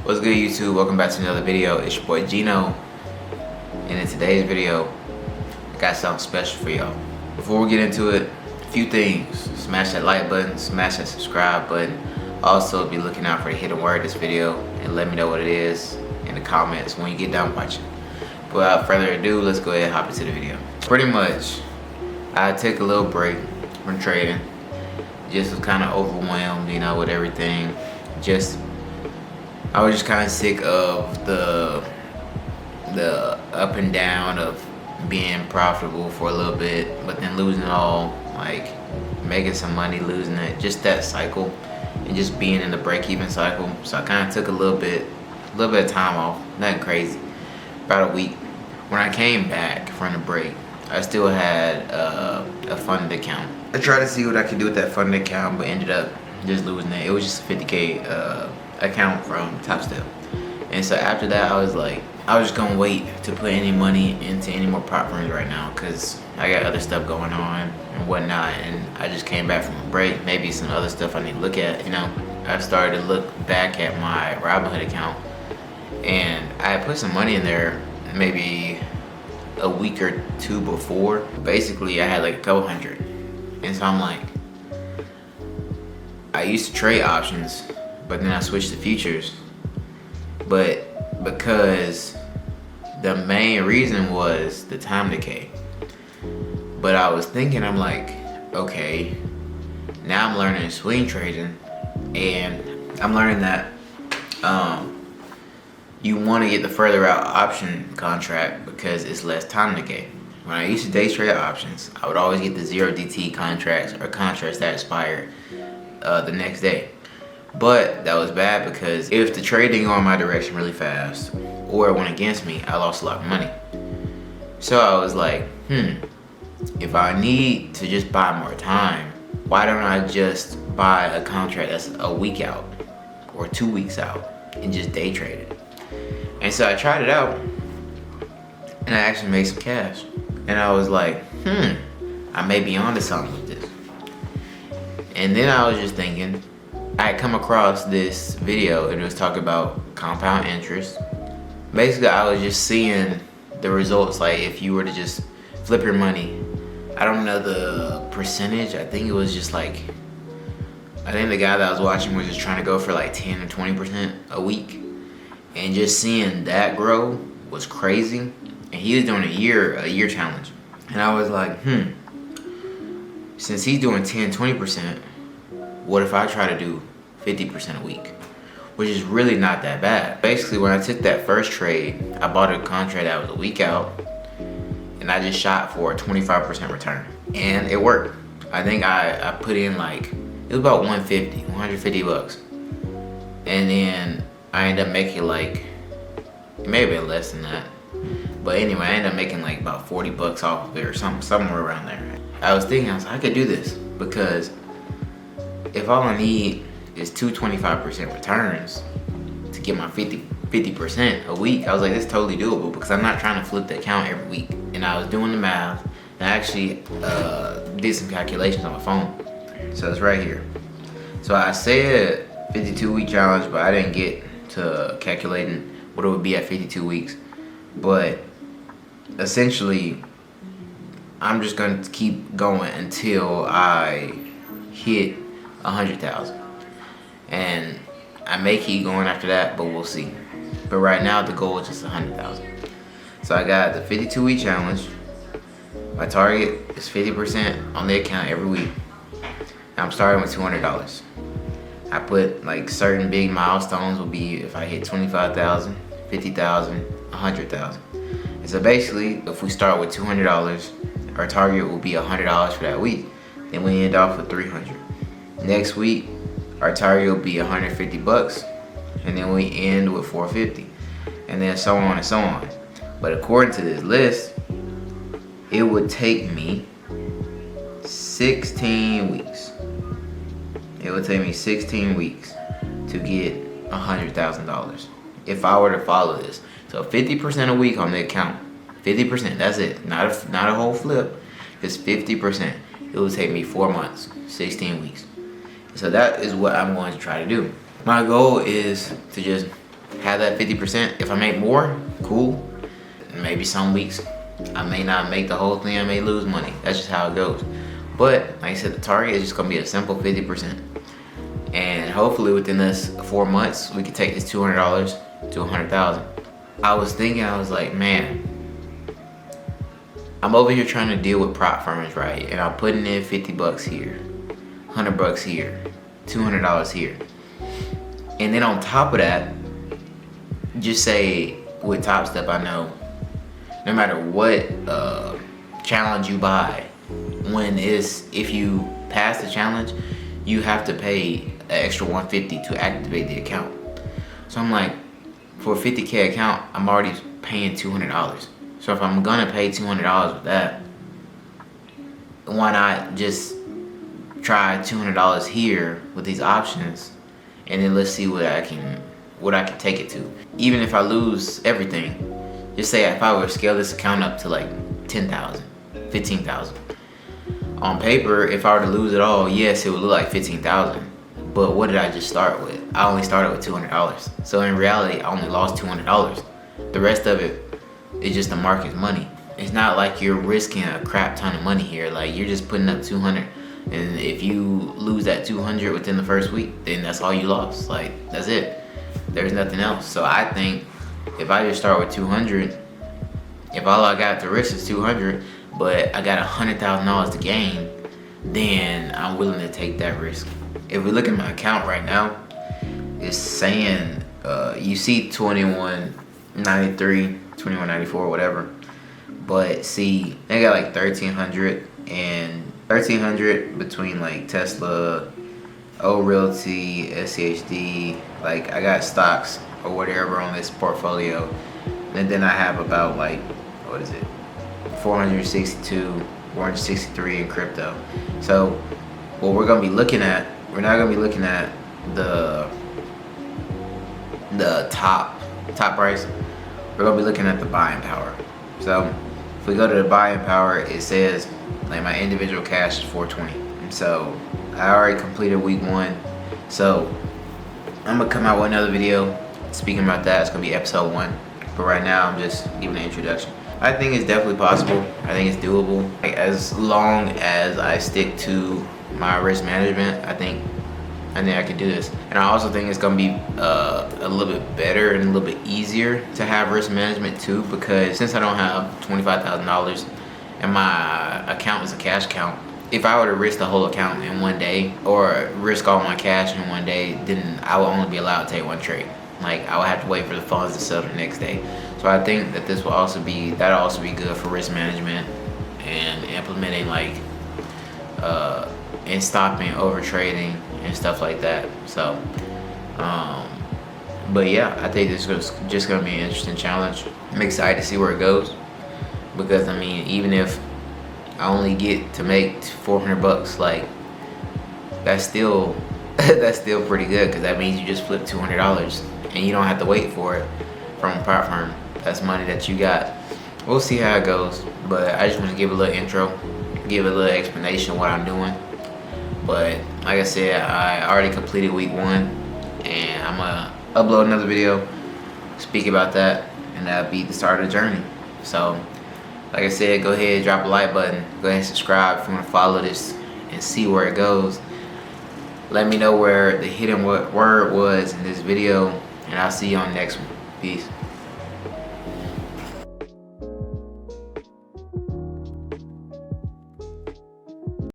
What's good, YouTube? Welcome back to another video. It's your boy Gino, and in today's video I got something special for y'all. Before we get into it, a few things. Smash that like button, smash that subscribe button. Also be looking out for the hidden word of this video and let me know what it is in the comments when you get done watching. Without further ado, let's go ahead and hop into the video. Pretty much I took a little break from trading. Just was kind of overwhelmed, you know, with everything. I was just kind of sick of the up and down of being profitable for a little bit, but then losing it all, like making some money, losing it, just that cycle, and just being in the break-even cycle. So I kind of took a little bit of time off, nothing crazy, about a week. When I came back from the break, I still had a funded account. I tried to see what I could do with that funded account, but ended up just losing it. It was just a 50K account from Top Step. And so after that, I was like, I was just gonna wait to put any money into any more prop firms right now, because I got other stuff going on and whatnot, and I just came back from a break. Maybe some other stuff I need to look at, you know. I started to look back at my Robinhood account, and I had put some money in there maybe a week or two before. Basically, I had like a couple hundred. And so I'm like, I used to trade options, but then I switched to futures. But because the main reason was the time decay. But I was thinking, I'm like, okay, now I'm learning swing trading, and I'm learning that you want to get the further out option contract because it's less time decay. When I used to day trade options, I would always get the 0DT contracts or contracts that expired the next day. But that was bad because if the trade didn't go in my direction really fast or it went against me, I lost a lot of money. So I was like, if I need to just buy more time, why don't I just buy a contract that's a week out or 2 weeks out and just day trade it? And so I tried it out, and I actually made some cash. And I was like, I may be onto something with this. And then I was just thinking, I had come across this video, and it was talking about compound interest. Basically, I was just seeing the results, like if you were to just flip your money. I don't know the percentage. I think it was just like, I think the guy that I was watching was just trying to go for like 10 or 20% a week. And just seeing that grow was crazy. And he was doing a year challenge. And I was like, since he's doing 10, 20%, what if I try to do 50% a week? Which is really not that bad. Basically, when I took that first trade, I bought a contract that was a week out, and I just shot for a 25% return. And it worked. I think I put in like, it was about 150 bucks. And then I ended up making like, it may have been less than that. But anyway, I ended up making like about 40 bucks off of it or somewhere around there. I was thinking, I could do this, because if all I need is two 25% returns to get my 50% a week, I was like, this is totally doable, because I'm not trying to flip the account every week. And I was doing the math, and I actually did some calculations on my phone. So it's right here. So I said 52-week challenge, but I didn't get to calculating what it would be at 52 weeks. But essentially, I'm just going to keep going until I hit 100,000. And I may keep going after that, but we'll see. But right now, the goal is just 100,000. So I got the 52-week challenge. My target is 50% on the account every week. And I'm starting with $200. I put like certain big milestones will be if I hit 25,000, 50,000, 100,000. And so basically, if we start with $200, our target will be $100 for that week. Then we end off with $300. Next week, our target will be 150 bucks, and then we end with 450, and then so on and so on. But according to this list, it would take me 16 weeks. It would take me 16 weeks to get $100,000 if I were to follow this. So 50% a week on the account. 50%, that's it. Not a whole flip. Just 50%. It will take me 4 months, 16 weeks. So that is what I'm going to try to do. My goal is to just have that 50%. If I make more, cool. Maybe some weeks I may not make the whole thing, I may lose money. That's just how it goes. But like I said, the target is just gonna be a simple 50%. And hopefully within this 4 months, we can take this $200 to 100,000. I was thinking, I was like, man, I'm over here trying to deal with prop firms, right? And I'm putting in 50 bucks here, 100 bucks here, $200 here. And then on top of that, just say with Top Step, I know no matter what challenge you buy, if you pass the challenge, you have to pay an extra $150 to activate the account. So I'm like, for a 50K account, I'm already paying $200. So if I'm gonna pay $200 with that, why not just try $200 here with these options, and then let's see what I can take it to. Even if I lose everything, just say if I were to scale this account up to like 10,000, 15,000. On paper, if I were to lose it all, yes, it would look like 15,000. But what did I just start with? I only started with $200. So in reality, I only lost $200. The rest of it is just the market's money. It's not like you're risking a crap ton of money here. Like, you're just putting up 200. And if you lose that 200 within the first week, then that's all you lost. Like, that's it. There's nothing else. So I think if I just start with 200, if all I got to risk is 200, but I got $100,000 to gain, then I'm willing to take that risk. If we look at my account right now, it's saying you see 2193, 2194, whatever. But see, they got like 1,300 between like Tesla, O Realty, SCHD. Like, I got stocks or whatever on this portfolio, and then I have about like, what is it, 462, 463 in crypto. So what we're gonna be looking at, we're not gonna be looking at the top price. We're gonna be looking at the buying power. So if we go to the buying power, it says like my individual cash is 420. And so I already completed week 1. So I'm gonna come out with another video speaking about that. It's gonna be episode 1. But right now I'm just giving an introduction. I think it's definitely possible. I think it's doable. Like, as long as I stick to my risk management, I think I can do this. And I also think it's gonna be a little bit better and a little bit easier to have risk management too, because since I don't have $25,000 and my account is a cash account, if I were to risk the whole account in one day or risk all my cash in one day, then I would only be allowed to take one trade. Like, I would have to wait for the funds to settle the next day. So I think that that'll also be good for risk management and implementing, like, and stopping over trading and stuff like that. So, but yeah, I think this is just gonna be an interesting challenge. I'm excited to see where it goes, because I mean, even if I only get to make 400 bucks, like, that's still pretty good, because that means you just flipped $200 and you don't have to wait for it from a prop firm. That's money that you got. We'll see how it goes, but I just want to give a little intro, give a little explanation of what I'm doing. But like I said, I already completed week 1, and I'm gonna upload another video, speak about that, and that'll be the start of the journey. So like I said, go ahead, drop a like button, go ahead and subscribe if you want to follow this and see where it goes. Let me know where the hidden word was in this video, and I'll see you on the next one. Peace.